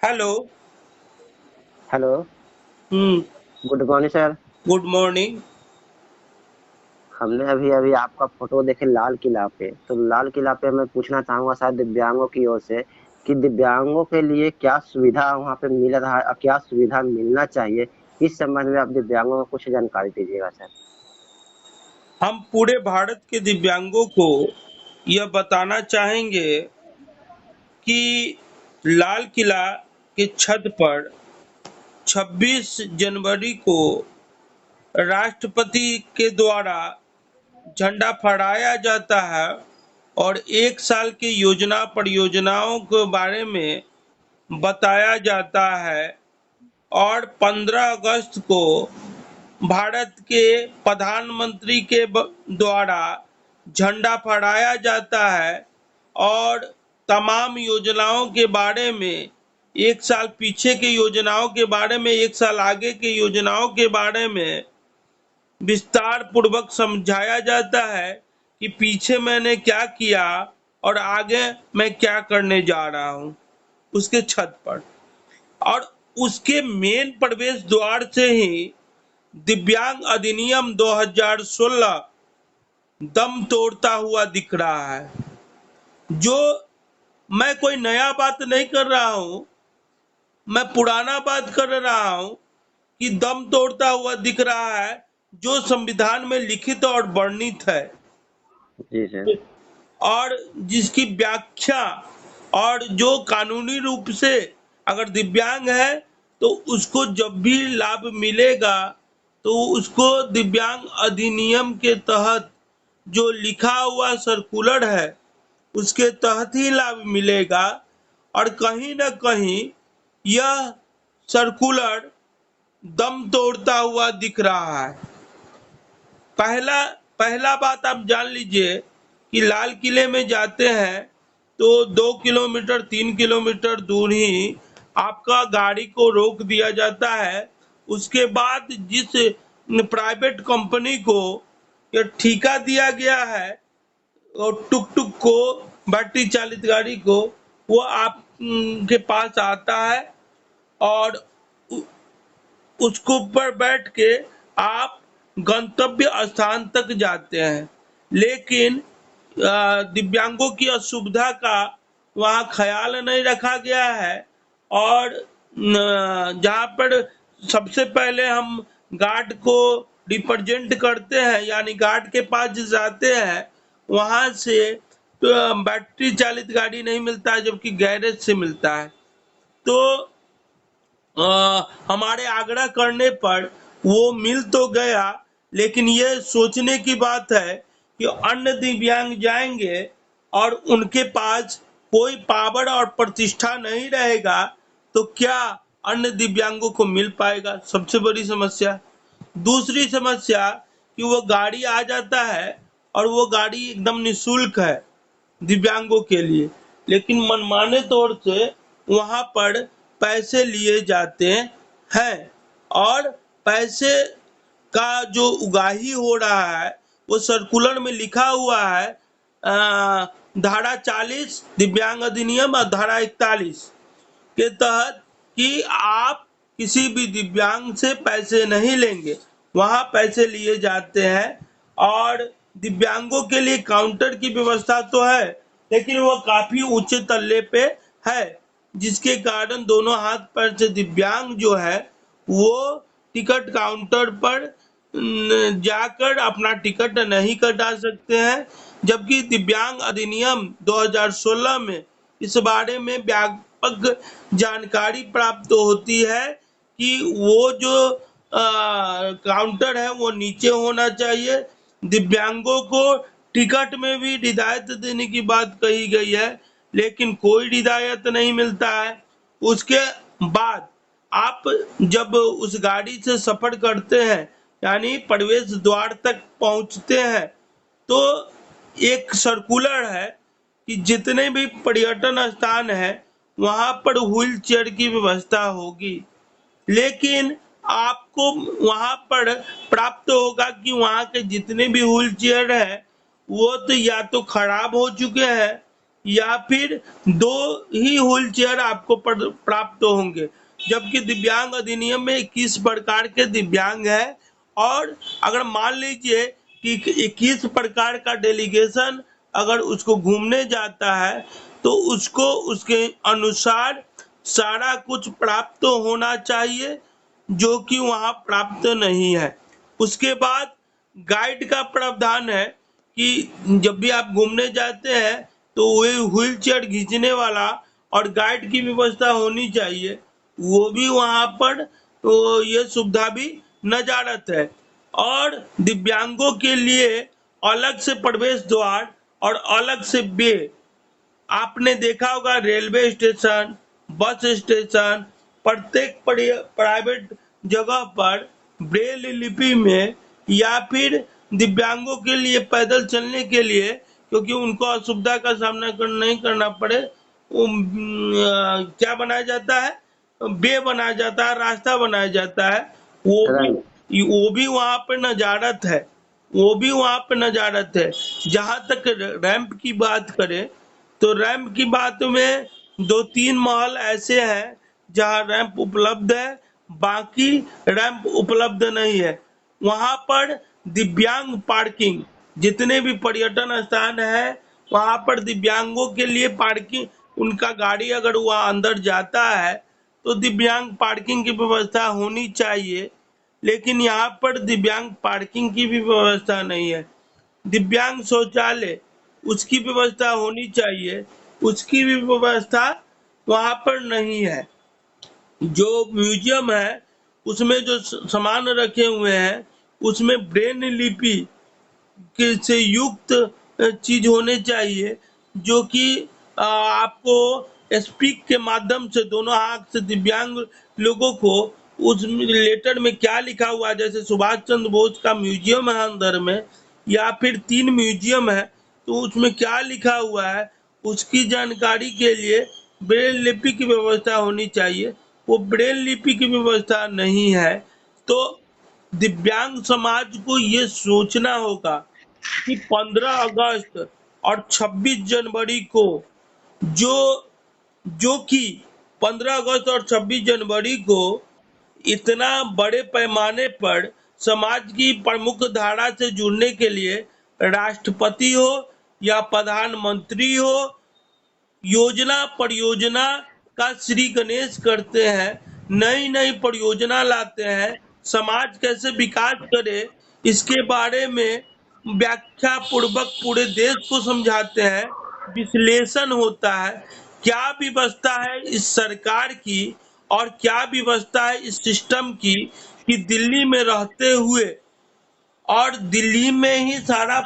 Hello. Hello. Hmm. Good morning sir. Good morning. हमने अभी अभी आपका फोटो देखे लाल किला पे, तो लाल किला पे मैं पूछना चाहूंगा शायद दिव्यांगों की ओर से कि दिव्यांगों के लिए क्या सुविधा वहाँ पे मिल रहा है और क्या सुविधा मिलना चाहिए। इस संबंध में आप दिव्यांगों को कुछ जानकारी दीजिएगा सर। हम पूरे भारत के दिव्यांगों को यह बताना चाहेंगे कि लाल किला के छत पर 26 जनवरी को राष्ट्रपति के द्वारा झंडा फहराया जाता है और एक साल की योजना परियोजनाओं के बारे में बताया जाता है। और 15 अगस्त को भारत के प्रधानमंत्री के द्वारा झंडा फहराया जाता है और तमाम योजनाओं के बारे में, एक साल पीछे की योजनाओं के बारे में, एक साल आगे की योजनाओं के बारे में विस्तार पूर्वक समझाया जाता है कि पीछे मैंने क्या किया और आगे मैं क्या करने जा रहा हूँ उसके छत पर। और उसके मेन प्रवेश द्वार से ही दिव्यांग अधिनियम 2016 दम तोड़ता हुआ दिख रहा है। जो मैं कोई नया बात नहीं कर रहा हूं, मैं पुराना बात कर रहा हूं कि दम तोड़ता हुआ दिख रहा है जो संविधान में लिखित और वर्णित है जी सर। और जिसकी व्याख्या और जो कानूनी रूप से अगर दिव्यांग है तो उसको जब भी लाभ मिलेगा तो उसको दिव्यांग अधिनियम के तहत जो लिखा हुआ सर्कुलर है उसके तहत ही लाभ मिलेगा। और कहीं न कहीं यह सर्कुलर दम तोड़ता हुआ दिख रहा है। पहला पहला बात आप जान लीजिए कि लाल किले में जाते हैं तो 2 किलोमीटर 3 किलोमीटर दूर ही आपका गाड़ी को रोक दिया जाता है। उसके बाद जिस प्राइवेट कंपनी को यह ठेका दिया गया है और टुक टुक को, बैटरी चालित गाड़ी को, वो आप के पास आता है और उसके ऊपर बैठ के आप गंतव्य स्थान तक जाते हैं। लेकिन दिव्यांगों की असुविधा का वहाँ ख्याल नहीं रखा गया है। और जहाँ पर सबसे पहले हम गार्ड को रिप्रेजेंट करते हैं, यानी गार्ड के पास जाते हैं, वहां से तो बैटरी चालित गाड़ी नहीं मिलता है जबकि गैरेज से मिलता है। तो हमारे आग्रह करने पर वो मिल तो गया, लेकिन ये सोचने की बात है कि अन्य दिव्यांग जाएंगे और उनके पास कोई पावर और प्रतिष्ठा नहीं रहेगा तो क्या अन्य दिव्यांगों को मिल पाएगा, सबसे बड़ी समस्या। दूसरी समस्या कि वो गाड़ी आ जाता है और वो गाड़ी एकदम निशुल्क है दिव्यांगों के लिए, लेकिन मनमाने तौर से वहां पर पैसे लिए जाते हैं। और पैसे का जो उगाही हो रहा है वो सर्कुलर में लिखा हुआ है, धारा 40 दिव्यांग अधिनियम और धारा 41 के तहत कि आप किसी भी दिव्यांग से पैसे नहीं लेंगे, वहां पैसे लिए जाते हैं। और दिव्यांगों के लिए काउंटर की व्यवस्था तो है, लेकिन वो काफी ऊंचे तल्ले पे है, जिसके कारण दोनों हाथ पैर से दिव्यांग जो है वो टिकट काउंटर पर जाकर अपना टिकट नहीं कटा सकते हैं। जबकि दिव्यांग अधिनियम 2016 में इस बारे में व्यापक जानकारी प्राप्त होती है कि वो जो काउंटर है वो नीचे होना चाहिए। दिव्यांगों को टिकट में भी रियायत देने की बात कही गई है, लेकिन कोई रियायत नहीं मिलता है। उसके बाद आप जब उस गाड़ी से सफर करते हैं, यानी प्रवेश द्वार तक पहुंचते हैं, तो एक सर्कुलर है कि जितने भी पर्यटन स्थान है वहां पर व्हील चेयर की व्यवस्था होगी। लेकिन आपको वहां पर प्राप्त होगा कि वहां के जितने भी व्हील चेयर है वो तो या तो खराब हो चुके हैं या फिर 2 ही व्हील चेयर आपको प्राप्त होंगे, जबकि दिव्यांग अधिनियम में 21 प्रकार के दिव्यांग है। और अगर मान लीजिए कि 21 प्रकार का डेलीगेशन अगर उसको घूमने जाता है तो उसको उसके अनुसार सारा कुछ प्राप्त होना चाहिए, जो कि वहां प्राप्त नहीं है। उसके बाद गाइड का प्रावधान है कि जब भी आप घूमने जाते हैं तो वे व्हील चेयर खींचने वाला और गाइड की व्यवस्था होनी चाहिए, वो भी वहां पर, तो ये सुविधा भी नजारत है। और दिव्यांगों के लिए अलग से प्रवेश द्वार और अलग से वे, आपने देखा होगा रेलवे स्टेशन, बस स्टेशन, प्रत्येक प्राइवेट जगह पर ब्रेल लिपि में, या फिर दिव्यांगों के लिए पैदल चलने के लिए, क्योंकि उनको असुविधा का सामना नहीं करना पड़े, क्या बनाया जाता है, वे बनाया जाता है, रास्ता बनाया जाता है। वो भी वहां पर नजारत है, वो भी वहां पर नजारत है। जहां तक रैंप की बात करें तो रैंप की बात में 2-3 महल ऐसे हैं जहां रैंप उपलब्ध है, बाकी रैंप उपलब्ध नहीं है। वहां पर दिव्यांग पार्किंग, जितने भी पर्यटन स्थान है वहां पर दिव्यांगों के लिए पार्किंग, उनका गाड़ी अगर वहां अंदर जाता है तो दिव्यांग पार्किंग की व्यवस्था होनी चाहिए, लेकिन यहाँ पर दिव्यांग पार्किंग की भी व्यवस्था नहीं है। दिव्यांग शौचालय, उसकी व्यवस्था होनी चाहिए, उसकी भी व्यवस्था वहां पर नहीं है। जो म्यूजियम है उसमें जो सामान रखे हुए हैं उसमें ब्रेन लिपि से युक्त चीज होने चाहिए, जो कि आपको स्पीक के माध्यम से दोनों आंख से दिव्यांग लोगों को उस लेटर में क्या लिखा हुआ है, जैसे सुभाष चंद्र बोस का म्यूजियम है अंदर में, या फिर 3 म्यूजियम है, तो उसमें क्या लिखा हुआ है उसकी जानकारी के लिए ब्रेल लिपि की व्यवस्था होनी चाहिए। वो ब्रेल लिपि की व्यवस्था नहीं है, तो दिव्यांग समाज को ये सोचना होगा कि 15 अगस्त और 26 जनवरी को, जो जो कि 15 अगस्त और 26 जनवरी को इतना बड़े पैमाने पर समाज की प्रमुख धारा से जुड़ने के लिए राष्ट्रपति हो या प्रधानमंत्री हो, योजना परियोजना का श्री गणेश करते हैं, नई नई परियोजना लाते हैं, समाज कैसे विकास करे इसके बारे में व्याख्या पूर्वक पूरे देश को समझाते हैं, विश्लेषण होता है, क्या व्यवस्था है इस सरकार की और क्या व्यवस्था है इस सिस्टम की, कि दिल्ली में रहते हुए, और दिल्ली में ही सारा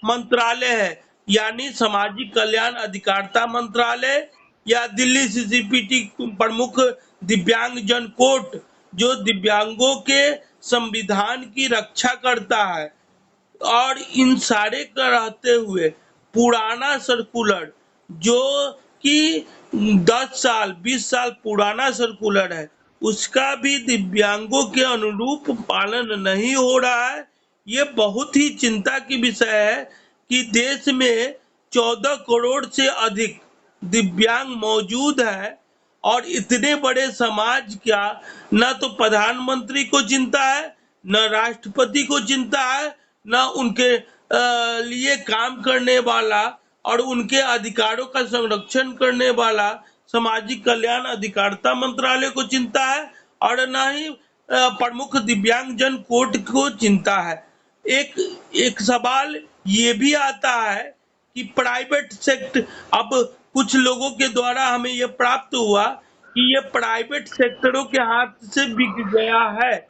मंत्रालय है, यानी सामाजिक कल्याण अधिकारिता मंत्रालय या दिल्ली सीसीपीटी प्रमुख दिव्यांग जन कोर्ट, जो दिव्यांगों के संविधान की रक्षा करता है। और इन सारे का रहते हुए पुराना सर्कुलर, जो कि 10 साल 20 साल पुराना सर्कुलर है, उसका भी दिव्यांगों के अनुरूप पालन नहीं हो रहा है। ये बहुत ही चिंता की विषय है कि देश में 14 करोड़ से अधिक दिव्यांग मौजूद है, और इतने बड़े समाज का न तो प्रधानमंत्री को चिंता है, न राष्ट्रपति को चिंता है, न उनके लिए काम करने वाला और उनके अधिकारों का संरक्षण करने वाला सामाजिक कल्याण अधिकारिता मंत्रालय को चिंता है, और न ही प्रमुख दिव्यांग जन कोर्ट को चिंता है। एक सवाल ये भी आता है कि प्राइवेट सेक्टर, अब कुछ लोगों के द्वारा हमें ये प्राप्त हुआ कि ये प्राइवेट सेक्टरों के हाथ से बिक गया है।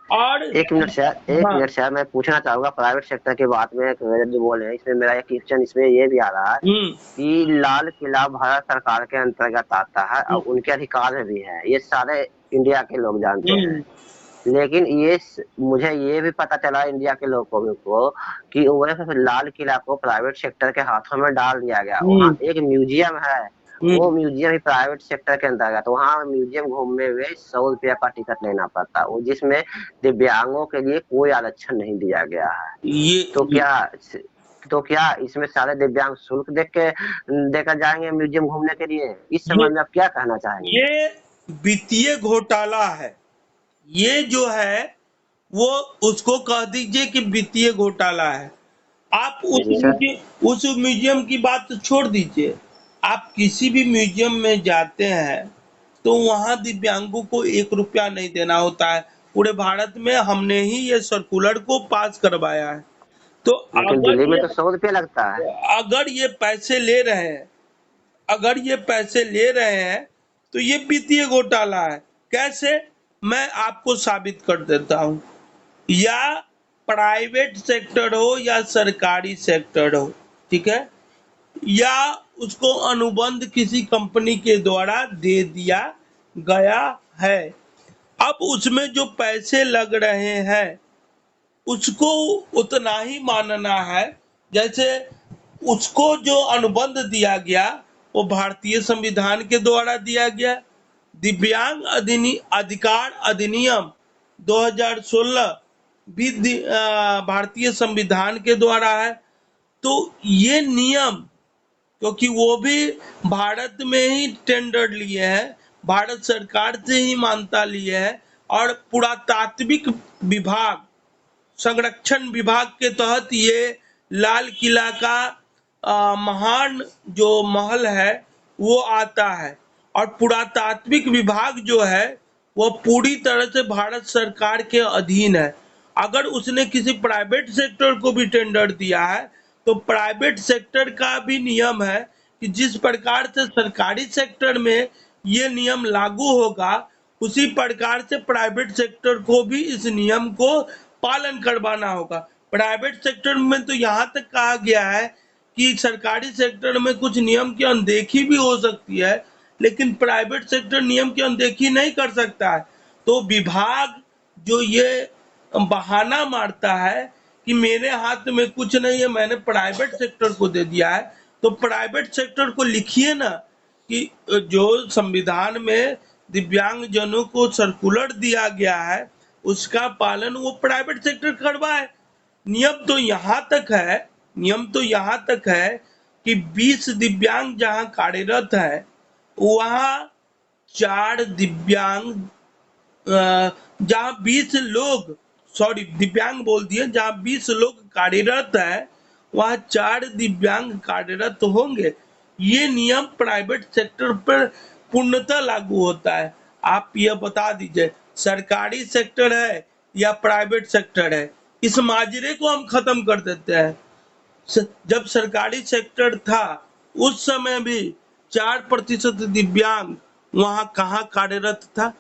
और एक मिनट सर मैं पूछना चाहूंगा प्राइवेट सेक्टर की बात में, जो बोले इसमें मेरा एक क्वेश्चन इसमें ये भी आ रहा है कि लाल किला भारत सरकार के अंतर्गत आता है और उनके अधिकार में भी है, ये सारे इंडिया के लोग जानते हैं, लेकिन ये मुझे ये भी पता चला इंडिया के लोगों को कि लाल किला को प्राइवेट सेक्टर के हाथों में डाल दिया गया। वहाँ एक म्यूजियम है, वो म्यूजियम ही प्राइवेट सेक्टर के अंतर्गत, वहाँ म्यूजियम घूमने में 100 रुपया का टिकट लेना पड़ता है, वो जिसमें दिव्यांगों के लिए कोई आरक्षण नहीं दिया गया है। तो तो क्या इसमें सारे दिव्यांग शुल्क देकर जाएंगे म्यूजियम घूमने के लिए? इस ये संबंध में आप क्या कहना चाहेंगे? ये वित्तीय घोटाला है। ये जो है वो उसको कह दीजिए कि वित्तीय घोटाला है। आप जी सर। उस म्यूजियम की बात तो छोड़ दीजिए। आप किसी भी म्यूजियम में जाते हैं तो वहां दिव्यांगों को 1 रुपया नहीं देना होता है। पूरे भारत में हमने ही ये सर्कुलर को पास करवाया है। तो लेकिन दिल्ली में तो 100 रुपये लगता है। अगर ये पैसे ले रहे हैं अगर ये पैसे ले रहे हैं तो ये वित्तीय घोटाला है। कैसे? मैं आपको साबित कर देता हूँ। या प्राइवेट सेक्टर हो या सरकारी सेक्टर हो, ठीक है, या उसको अनुबंध किसी कंपनी के द्वारा दे दिया गया है। अब उसमें जो पैसे लग रहे हैं उसको उतना ही मानना है जैसे उसको जो अनुबंध दिया गया वो भारतीय संविधान के द्वारा दिया गया। दिव्यांग अधिकार अधिनियम 2016 भी भारतीय संविधान के द्वारा है। तो ये नियम, क्योंकि वो भी भारत में ही टेंडर लिए हैं, भारत सरकार से ही मान्यता लिए हैं, और पुरातात्विक विभाग, संरक्षण विभाग के तहत ये लाल किला का महान जो महल है वो आता है। और पुरातात्विक विभाग जो है वो पूरी तरह से भारत सरकार के अधीन है। अगर उसने किसी प्राइवेट सेक्टर को भी टेंडर दिया है तो प्राइवेट सेक्टर का भी नियम है कि जिस प्रकार से सरकारी सेक्टर में ये नियम लागू होगा उसी प्रकार से प्राइवेट सेक्टर को भी इस नियम को पालन करवाना होगा। प्राइवेट सेक्टर में तो यहाँ तक कहा गया है कि सरकारी सेक्टर में कुछ नियम की अनदेखी भी हो सकती है, लेकिन प्राइवेट सेक्टर नियम की अनदेखी नहीं कर सकता है। तो विभाग जो ये बहाना मारता है कि मेरे हाथ में कुछ नहीं है, मैंने प्राइवेट सेक्टर को दे दिया है, तो प्राइवेट सेक्टर को लिखिए ना कि जो संविधान में दिव्यांग जनों को सर्कुलर दिया गया है उसका पालन वो प्राइवेट सेक्टर करवाए। नियम तो यहाँ तक है कि 20 दिव्यांग जहाँ कार्यरत है वहाँ 4 दिव्यांग जहाँ 20 लोग, सॉरी दिव्यांग बोल दिए, जहाँ 20 लोग कार्यरत है वहाँ 4 दिव्यांग कार्यरत होंगे। ये नियम प्राइवेट सेक्टर पर पूर्णतः लागू होता है। आप यह बता दीजिए सरकारी सेक्टर है या प्राइवेट सेक्टर है, इस माजरे को हम खत्म कर देते हैं। जब सरकारी सेक्टर था उस समय भी 4% दिव्यांग वहां कहाँ कार्यरत था?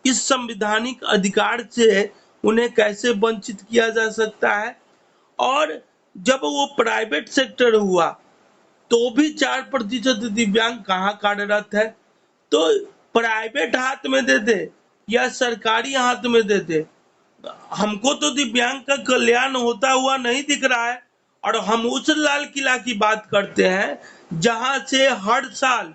इस संवैधानिक अधिकार से उन्हें कैसे वंचित किया जा सकता है? और जब वो प्राइवेट सेक्टर हुआ तो भी 4% दिव्यांग कहाँ कार्यरत है? तो प्राइवेट हाथ में दे दे या सरकारी हाथ में दे दे, हमको तो दिव्यांग का कल्याण होता हुआ नहीं दिख रहा है। और हम उस लाल किला की बात करते हैं जहां से हर साल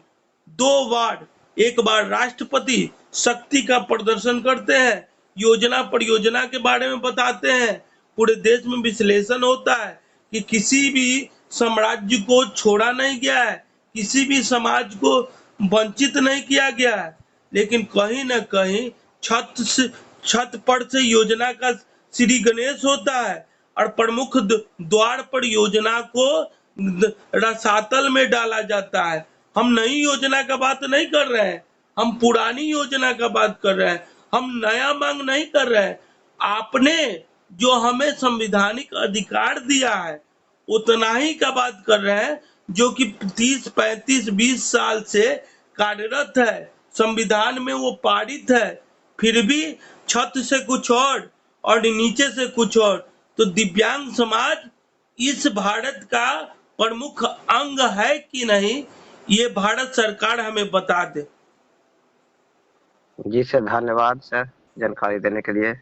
2 बार, एक बार राष्ट्रपति शक्ति का प्रदर्शन करते हैं, योजना परियोजना के बारे में बताते हैं, पूरे देश में विश्लेषण होता है कि किसी भी साम्राज्य को छोड़ा नहीं गया है, किसी भी समाज को वंचित नहीं किया गया है। लेकिन कहीं ना कहीं छत पर से योजना का श्री गणेश होता है और प्रमुख द्वार पर योजना को रसातल में डाला जाता है। हम नई योजना का बात नहीं कर रहे हैं, हम पुरानी योजना का बात कर रहे हैं, हम नया मांग नहीं कर रहे हैं। आपने जो हमें संवैधानिक अधिकार दिया है उतना ही का बात कर रहे हैं जो कि 30, 35, 20 साल से कार्यरत है, संविधान में वो पारित है, फिर भी छत से कुछ और नीचे से कुछ और। तो दिव्यांग समाज इस भारत का प्रमुख अंग है कि नहीं, ये भारत सरकार हमें बता दे। जी सर, धन्यवाद सर जानकारी देने के लिए।